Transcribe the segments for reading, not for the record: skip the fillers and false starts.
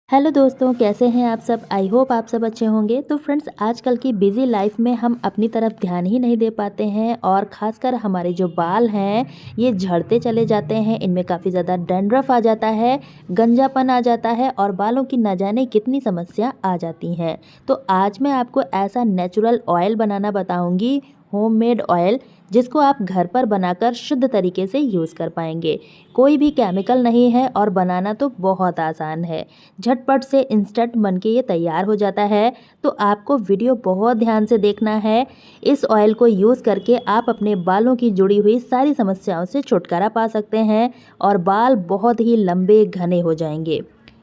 Hello दोस्तों, कैसे हैं आप सब। आई होप आप सब अच्छे होंगे। तो फ्रेंड्स, आजकल की बिजी लाइफ में हम अपनी तरफ ध्यान ही नहीं दे पाते हैं और ख़ासकर हमारे जो बाल हैं ये झड़ते चले जाते हैं। इनमें काफ़ी ज़्यादा डैंड्रफ आ जाता है, गंजापन आ जाता है और बालों की न जाने कितनी समस्या आ जाती हैं। तो आज मैं आपको ऐसा नेचुरल ऑयल बनाना बताऊंगी, होममेड ऑयल, जिसको आप घर पर बनाकर शुद्ध तरीके से यूज़ कर पाएंगे। कोई भी केमिकल नहीं है और बनाना तो बहुत आसान है। झटपट से इंस्टेंट बन के ये तैयार हो जाता है। तो आपको वीडियो बहुत ध्यान से देखना है। इस ऑयल को यूज़ करके आप अपने बालों की जुड़ी हुई सारी समस्याओं से छुटकारा पा सकते हैं और बाल बहुत ही लंबे घने हो जाएंगे।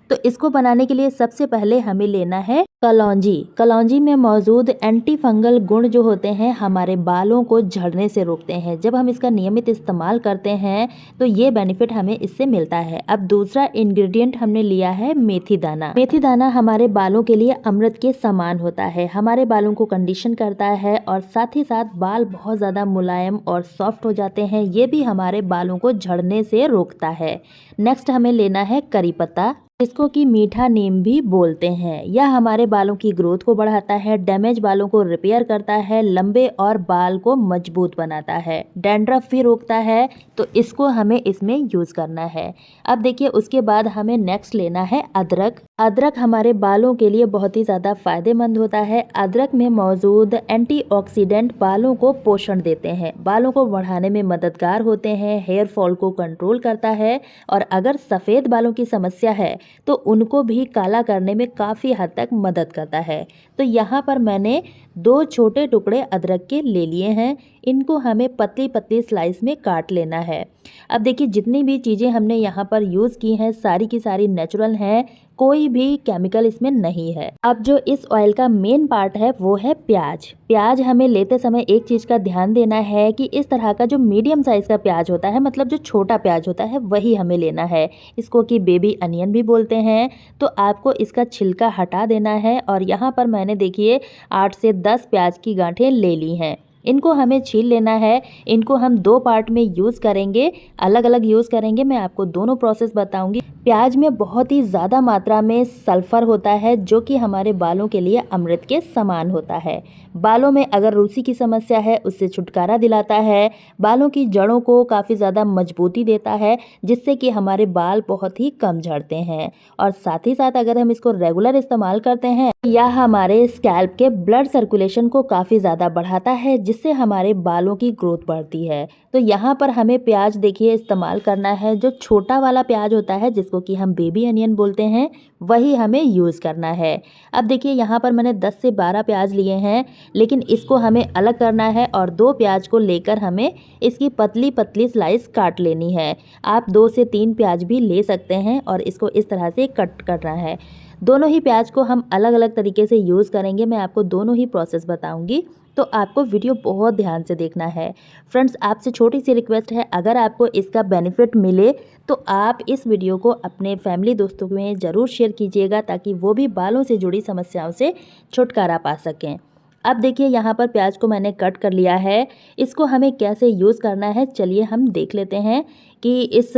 तो इसको बनाने के लिए सबसे पहले हमें लेना है कलौंजी। कलौंजी में मौजूद एंटी फंगल गुण जो होते हैं हमारे बालों को झड़ने से रोकते हैं। जब हम इसका नियमित इस्तेमाल करते हैं तो ये बेनिफिट हमें इससे मिलता है। अब दूसरा इंग्रेडिएंट हमने लिया है मेथी दाना। मेथी दाना हमारे बालों के लिए अमृत के समान होता है। हमारे बालों को कंडीशन करता है और साथ ही साथ बाल बहुत ज़्यादा मुलायम और सॉफ्ट हो जाते हैं। ये भी हमारे बालों को झड़ने से रोकता है। नेक्स्ट हमें लेना है करी पत्ता, जिसको कि मीठा नीम भी बोलते हैं। यह हमारे बालों की ग्रोथ को बढ़ाता है, डैमेज बालों को रिपेयर करता है, लंबे और बाल को मजबूत बनाता है, डैंड्रफ भी रोकता है। तो इसको हमें इसमें यूज़ करना है। अब देखिए, उसके बाद हमें नेक्स्ट लेना है अदरक। अदरक हमारे बालों के लिए बहुत ही ज़्यादा फायदेमंद होता है। अदरक में मौजूद एंटीऑक्सीडेंट बालों को पोषण देते हैं, बालों को बढ़ाने में मददगार होते हैं, हेयर फॉल को कंट्रोल करता है और अगर सफ़ेद बालों की समस्या है तो उनको भी काला करने में काफ़ी हद तक मदद करता है। तो यहाँ पर मैंने 2 छोटे टुकड़े अदरक के ले लिए हैं। इनको हमें पतली पतली स्लाइस में काट लेना है। अब देखिए, जितनी भी चीज़ें हमने यहाँ पर यूज़ की हैं सारी की सारी नेचुरल हैं, कोई भी केमिकल इसमें नहीं है। अब जो इस ऑयल का मेन पार्ट है वो है प्याज। प्याज हमें लेते समय एक चीज़ का ध्यान देना है कि इस तरह का जो मीडियम साइज़ का प्याज होता है, मतलब जो छोटा प्याज होता है, वही हमें लेना है। इसको कि बेबी अनियन भी बोलते हैं। तो आपको इसका छिलका हटा देना है और यहाँ पर मैंने देखिए 8 से 10 प्याज की गांठें ले ली हैं। इनको हमें छील लेना है। इनको हम 2 पार्ट में यूज़ करेंगे, अलग अलग यूज़ करेंगे। मैं आपको दोनों प्रोसेस बताऊंगी। प्याज में बहुत ही ज़्यादा मात्रा में सल्फ़र होता है, जो कि हमारे बालों के लिए अमृत के समान होता है। बालों में अगर रूसी की समस्या है उससे छुटकारा दिलाता है, बालों की जड़ों को काफ़ी ज़्यादा मजबूती देता है, जिससे कि हमारे बाल बहुत ही कम झड़ते हैं। और साथ ही साथ अगर हम इसको रेगुलर इस्तेमाल करते हैं, यह हमारे स्कैल्प के ब्लड सर्कुलेशन को काफ़ी ज़्यादा बढ़ाता है, जिससे हमारे बालों की ग्रोथ बढ़ती है। तो यहाँ पर हमें प्याज देखिए इस्तेमाल करना है, जो छोटा वाला प्याज होता है जिसको कि हम बेबी अनियन बोलते हैं, वही हमें यूज़ करना है। अब देखिए, यहाँ पर मैंने 10 से 12 प्याज लिए हैं, लेकिन इसको हमें अलग करना है और 2 प्याज को लेकर हमें इसकी पतली पतली स्लाइस काट लेनी है। आप 2 से 3 प्याज भी ले सकते हैं और इसको इस तरह से कट करना है। दोनों ही प्याज को हम अलग अलग तरीके से यूज़ करेंगे। मैं आपको दोनों ही प्रोसेस बताऊंगी, तो आपको वीडियो बहुत ध्यान से देखना है। फ्रेंड्स, आपसे छोटी सी रिक्वेस्ट है, अगर आपको इसका बेनिफिट मिले तो आप इस वीडियो को अपने फैमिली दोस्तों में ज़रूर शेयर कीजिएगा, ताकि वो भी बालों से जुड़ी समस्याओं से छुटकारा पा सकें। अब देखिए, यहाँ पर प्याज को मैंने कट कर लिया है। इसको हमें कैसे यूज़ करना है, चलिए हम देख लेते हैं कि इस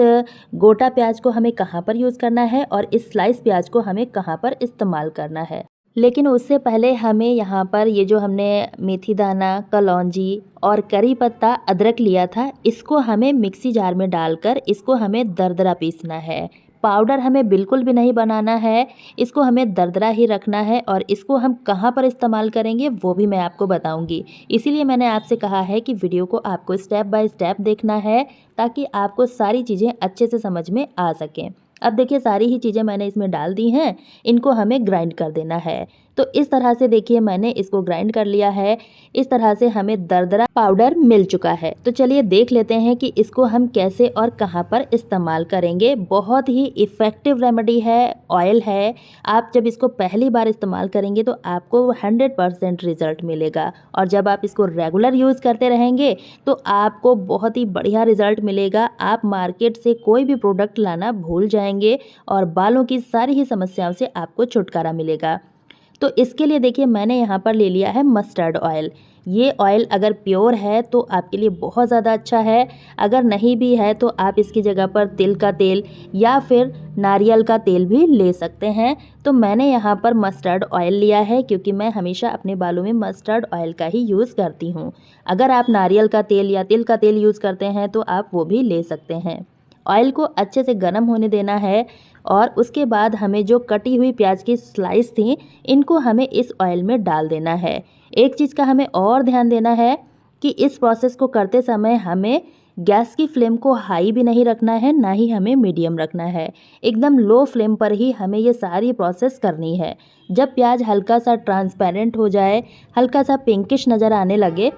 गोटा प्याज को हमें कहाँ पर यूज़ करना है और इस स्लाइस प्याज को हमें कहाँ पर इस्तेमाल करना है। लेकिन उससे पहले हमें यहाँ पर ये जो हमने मेथी दाना, कलौंजी और करी पत्ता, अदरक लिया था, इसको हमें मिक्सी जार में डालकर इसको हमें दरदरा पीसना है। पाउडर हमें बिल्कुल भी नहीं बनाना है, इसको हमें दरदरा ही रखना है। और इसको हम कहाँ पर इस्तेमाल करेंगे वो भी मैं आपको बताऊंगी। इसीलिए मैंने आपसे कहा है कि वीडियो को आपको स्टेप बाय स्टेप देखना है, ताकि आपको सारी चीज़ें अच्छे से समझ में आ सकें। अब देखिए, सारी ही चीज़ें मैंने इसमें डाल दी हैं। इनको हमें ग्राइंड कर देना है। तो इस तरह से देखिए, मैंने इसको ग्राइंड कर लिया है। इस तरह से हमें दरदरा पाउडर मिल चुका है। तो चलिए देख लेते हैं कि इसको हम कैसे और कहां पर इस्तेमाल करेंगे। बहुत ही इफ़ेक्टिव रेमेडी है, ऑयल है। आप जब इसको पहली बार इस्तेमाल करेंगे तो आपको 100% रिजल्ट मिलेगा, और जब आप इसको रेगुलर यूज़ करते रहेंगे तो आपको बहुत ही बढ़िया रिजल्ट मिलेगा। आप मार्केट से कोई भी प्रोडक्ट लाना भूल जाएंगे और बालों की सारी ही समस्याओं से आपको छुटकारा मिलेगा। तो इसके लिए देखिए मैंने यहाँ पर ले लिया है मस्टर्ड ऑयल। ये ऑयल अगर प्योर है तो आपके लिए बहुत ज़्यादा अच्छा है, अगर नहीं भी है तो आप इसकी जगह पर तिल का तेल या फिर नारियल का तेल भी ले सकते हैं। तो मैंने यहाँ पर मस्टर्ड ऑयल लिया है क्योंकि मैं हमेशा अपने बालों में मस्टर्ड ऑयल का ही यूज़ करती हूँ। अगर आप नारियल का तेल या तिल का तेल यूज़ करते हैं तो आप वो भी ले सकते हैं। ऑयल को अच्छे से गर्म होने देना है और उसके बाद हमें जो कटी हुई प्याज की स्लाइस थी इनको हमें इस ऑयल में डाल देना है। एक चीज़ का हमें और ध्यान देना है कि इस प्रोसेस को करते समय हमें गैस की फ्लेम को हाई भी नहीं रखना है, ना ही हमें मीडियम रखना है। एकदम लो फ्लेम पर ही हमें ये सारी प्रोसेस करनी है। जब प्याज हल्का सा ट्रांसपेरेंट हो जाए, हल्का सा पिंकिश नज़र आने लगे,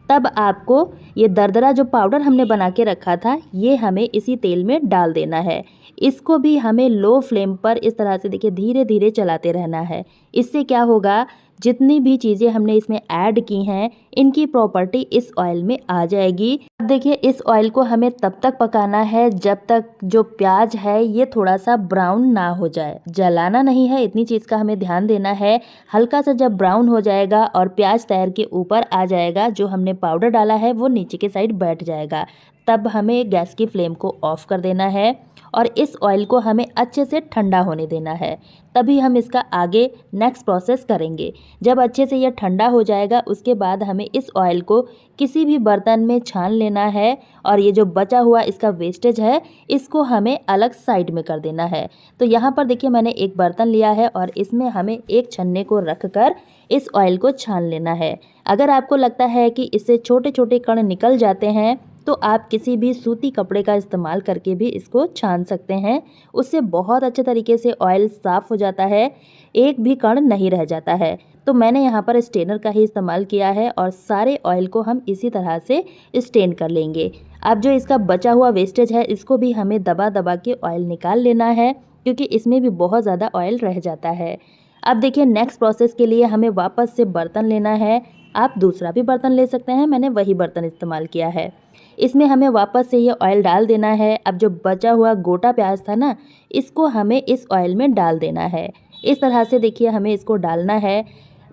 तब आपको ये दरदरा जो पाउडर हमने बना के रखा था ये हमें इसी तेल में डाल देना है। इसको भी हमें लो फ्लेम पर इस तरह से देखिए धीरे धीरे चलाते रहना है। इससे क्या होगा, जितनी भी चीज़ें हमने इसमें ऐड की हैं इनकी प्रॉपर्टी इस ऑयल में आ जाएगी। अब देखिए इस ऑयल को हमें तब तक पकाना है जब तक जो प्याज है ये थोड़ा सा ब्राउन ना हो जाए। जलाना नहीं है, इतनी चीज़ का हमें ध्यान देना है। हल्का सा जब ब्राउन हो जाएगा और प्याज तैर के ऊपर आ जाएगा, जो हमने पाउडर डाला है वो नीचे के साइड बैठ जाएगा, तब हमें गैस की फ्लेम को ऑफ कर देना है और इस ऑयल को हमें अच्छे से ठंडा होने देना है। तभी हम इसका आगे नेक्स्ट प्रोसेस करेंगे। जब अच्छे से यह ठंडा हो जाएगा उसके बाद हमें इस ऑयल को किसी भी बर्तन में छान लेना है और ये जो बचा हुआ इसका वेस्टेज है इसको हमें अलग साइड में कर देना है। तो यहाँ पर देखिए मैंने एक बर्तन लिया है और इसमें हमें एक छन्ने को रख कर इस ऑयल को छान लेना है। अगर आपको लगता है कि इससे छोटे छोटे कण निकल जाते हैं तो आप किसी भी सूती कपड़े का इस्तेमाल करके भी इसको छान सकते हैं। उससे बहुत अच्छे तरीके से ऑयल साफ़ हो जाता है, एक भी कण नहीं रह जाता है। तो मैंने यहाँ पर स्टेनर का ही इस्तेमाल किया है और सारे ऑयल को हम इसी तरह से स्टेन कर लेंगे। अब जो इसका बचा हुआ वेस्टेज है इसको भी हमें दबा दबा के ऑयल निकाल लेना है क्योंकि इसमें भी बहुत ज़्यादा ऑयल रह जाता है। अब देखिए नेक्स्ट प्रोसेस के लिए हमें वापस से बर्तन लेना है। आप दूसरा भी बर्तन ले सकते हैं, मैंने वही बर्तन इस्तेमाल किया है। इसमें हमें वापस से ये ऑयल डाल देना है। अब जो बचा हुआ गोटा प्याज था ना, इसको हमें इस ऑयल में डाल देना है। इस तरह से देखिए हमें इसको डालना है।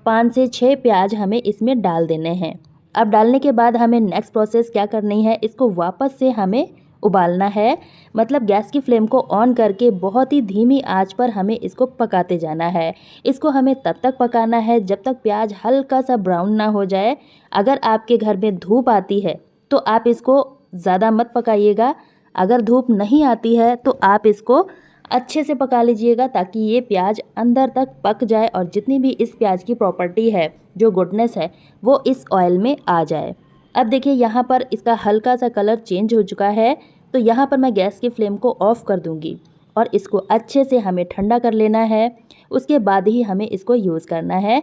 5 से 6 प्याज हमें इसमें डाल देने हैं। अब डालने के बाद हमें नेक्स्ट प्रोसेस क्या करनी है, इसको वापस से हमें उबालना है। मतलब गैस की फ्लेम को ऑन करके बहुत ही धीमी आंच पर हमें इसको पकाते जाना है। इसको हमें तब तक पकाना है जब तक प्याज हल्का सा ब्राउन ना हो जाए। अगर आपके घर में धूप आती है तो आप इसको ज़्यादा मत पकाइएगा। अगर धूप नहीं आती है तो आप इसको अच्छे से पका लीजिएगा ताकि ये प्याज अंदर तक पक जाए और जितनी भी इस प्याज की प्रॉपर्टी है, जो गुडनेस है, वो इस ऑयल में आ जाए। अब देखिए यहाँ पर इसका हल्का सा कलर चेंज हो चुका है, तो यहाँ पर मैं गैस की फ्लेम को ऑफ़ कर दूँगी और इसको अच्छे से हमें ठंडा कर लेना है। उसके बाद ही हमें इसको यूज़ करना है।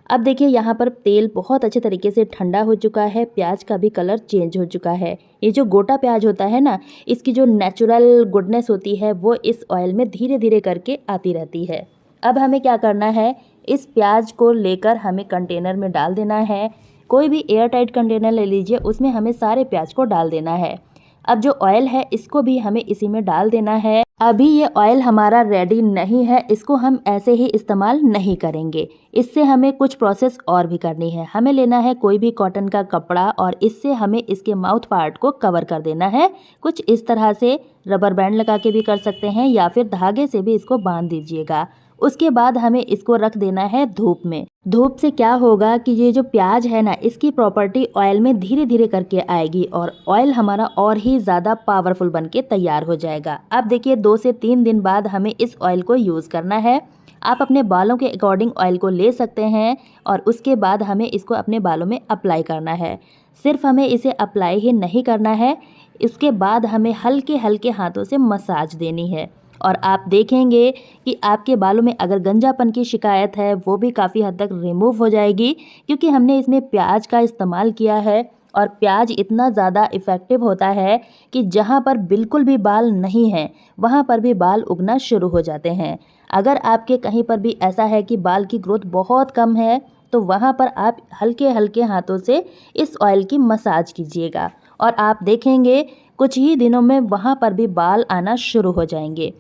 अब देखिए यहाँ पर तेल बहुत अच्छे तरीके से ठंडा हो चुका है, प्याज का भी कलर चेंज हो चुका है। ये जो गोटा प्याज होता है ना, इसकी जो नेचुरल गुडनेस होती है वो इस ऑयल में धीरे धीरे करके आती रहती है। अब हमें क्या करना है, इस प्याज को लेकर हमें कंटेनर में डाल देना है। कोई भी एयर टाइट कंटेनर ले लीजिए, उसमें हमें सारे प्याज को डाल देना है। अब जो ऑयल है इसको भी हमें इसी में डाल देना है। अभी ये ऑयल हमारा रेडी नहीं है, इसको हम ऐसे ही इस्तेमाल नहीं करेंगे। इससे हमें कुछ प्रोसेस और भी करनी है। हमें लेना है कोई भी कॉटन का कपड़ा और इससे हमें इसके माउथ पार्ट को कवर कर देना है। कुछ इस तरह से रबर बैंड लगा के भी कर सकते हैं या फिर धागे से भी इसको बांध दीजिएगा। उसके बाद हमें इसको रख देना है धूप में। धूप से क्या होगा कि ये जो प्याज है ना, इसकी प्रॉपर्टी ऑयल में धीरे धीरे करके आएगी और ऑयल हमारा और ही ज़्यादा पावरफुल बन के तैयार हो जाएगा। अब देखिए 2 से 3 दिन बाद हमें इस ऑयल को यूज़ करना है। आप अपने बालों के अकॉर्डिंग ऑयल को ले सकते हैं और उसके बाद हमें इसको अपने बालों में अप्लाई करना है। सिर्फ हमें इसे अप्लाई ही नहीं करना है, इसके बाद हमें हल्के हल्के हाथों से मसाज देनी है और आप देखेंगे कि आपके बालों में अगर गंजापन की शिकायत है वो भी काफ़ी हद तक रिमूव हो जाएगी, क्योंकि हमने इसमें प्याज का इस्तेमाल किया है और प्याज इतना ज़्यादा इफ़ेक्टिव होता है कि जहाँ पर बिल्कुल भी बाल नहीं हैं वहाँ पर भी बाल उगना शुरू हो जाते हैं। अगर आपके कहीं पर भी ऐसा है कि बाल की ग्रोथ बहुत कम है तो वहाँ पर आप हल्के हल्के हाथों से इस ऑयल की मसाज कीजिएगा और आप देखेंगे कुछ ही दिनों में वहाँ पर भी बाल आना शुरू हो जाएंगे।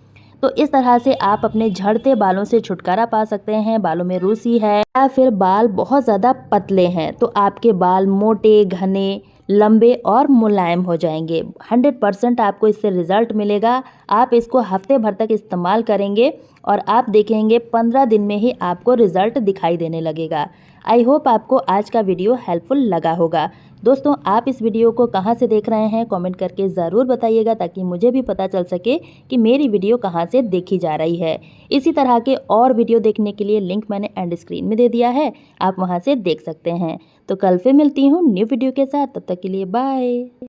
तो इस तरह से आप अपने झड़ते बालों से छुटकारा पा सकते हैं। बालों में रूसी है या फिर बाल बहुत ज़्यादा पतले हैं तो आपके बाल मोटे, घने, लंबे और मुलायम हो जाएंगे। 100% आपको इससे रिजल्ट मिलेगा। आप इसको हफ्ते भर तक इस्तेमाल करेंगे और आप देखेंगे 15 दिन में ही आपको रिजल्ट दिखाई देने लगेगा। आई होप आपको आज का वीडियो हेल्पफुल लगा होगा। दोस्तों, आप इस वीडियो को कहाँ से देख रहे हैं कमेंट करके ज़रूर बताइएगा, ताकि मुझे भी पता चल सके कि मेरी वीडियो कहाँ से देखी जा रही है। इसी तरह के और वीडियो देखने के लिए लिंक मैंने एंड स्क्रीन में दे दिया है, आप वहाँ से देख सकते हैं। तो कल फिर मिलती हूँ न्यू वीडियो के साथ, तब तक के लिए बाय।